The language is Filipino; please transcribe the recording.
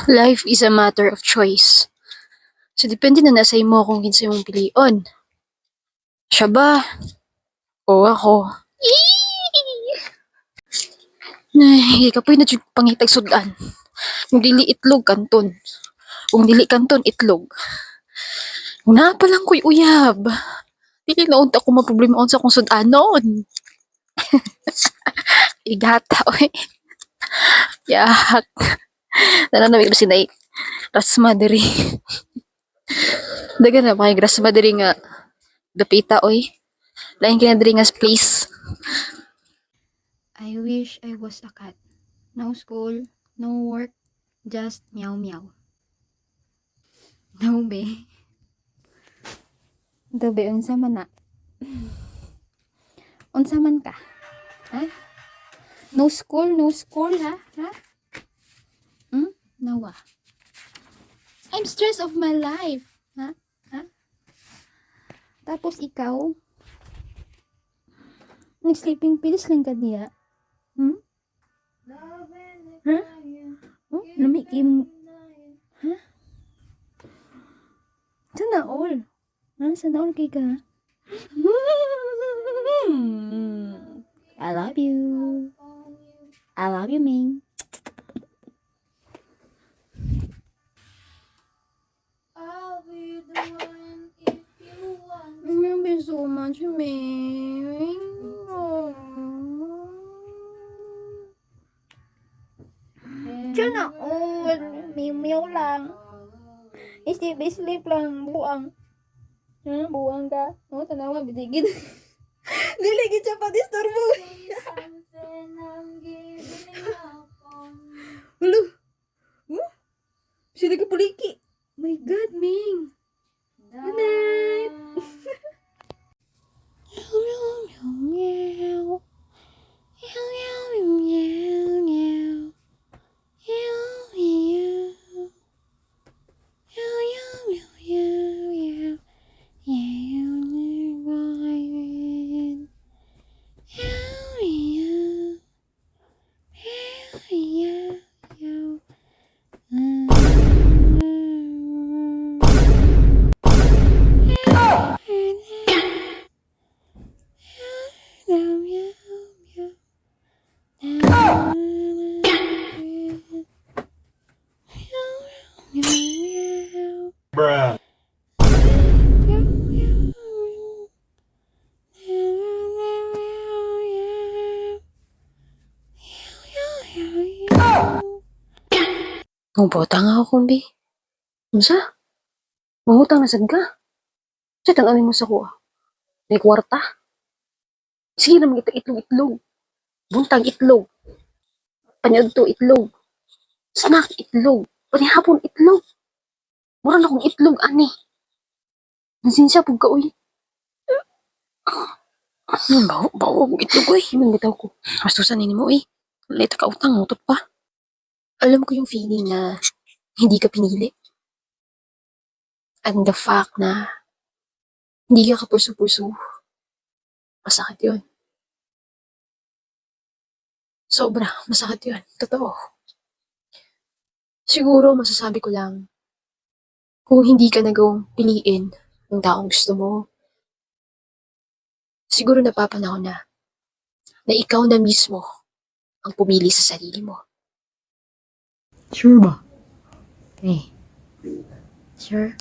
Life is a matter of choice. So, depende na nasa imo kung kinsa imong pilion. Siya ba? O ako? Ay, kapoy na jud pangitag sudan. Kung dili itlog kanton. Kung dili kanton itlog. Na pa lang ko'y uyab. Dili na unta ko maproblema sa akong sudanon. Igata, oy. Yak. Nananawig na sinay. Rasma diri. Daga na pa rasma diri nga. Dapita, oy. Lain kina diri nga place. I wish I was a cat. No school, no work, just meow meow. No be. Dobe, unsa man na? Unsa man ka? Ha? No school, ha? Ha? Nawa. I'm stressed of my life. Ha? Ha? Tapos ikaw? Nag-sleeping pills lang ka diya? Hmm? Ha? Oh, lumikim. Ha? Sana all. Ha? Sana all kay ka? I love you. I love you, Ming. I'll be the one if you want. I love you so much, Ming. Sana all. Meow lang. Sleep lang. Buang. Ha? Buang ka? Oh, tanawa, bitigid. Dili gid siya pa disturbo. Something I'm giving up on. Hello. Oh? Sila ka puliki. My God, Ming. Good night. Bruh. Mubota nga ako, kumbi. Unsa? Mangutang na sad ka. Sa tanawin mo sa kuha. May kwarta. Sige na magita itlog-itlog. Buntag itlog. Panyagto itlog. Snack itlog. Panihapon itlog. Mura na kong itlog, ani. Nasinsya po ka, uy. Bawo kong itlog, uy. Ibang bitaw ko. Astusan nini mo, uy. Leta ka utang, mutot pa. Alam ko yung feeling na hindi ka pinili. And the fact na hindi ka kapurso-purso. Masakit yun. Sobra, masakit yun. Totoo. Siguro masasabi ko lang, kung hindi ka nagawang piliin ng taong gusto mo, siguro napapanahon na ikaw na mismo ang pumili sa sarili mo. Sure ba? Eh. Sure?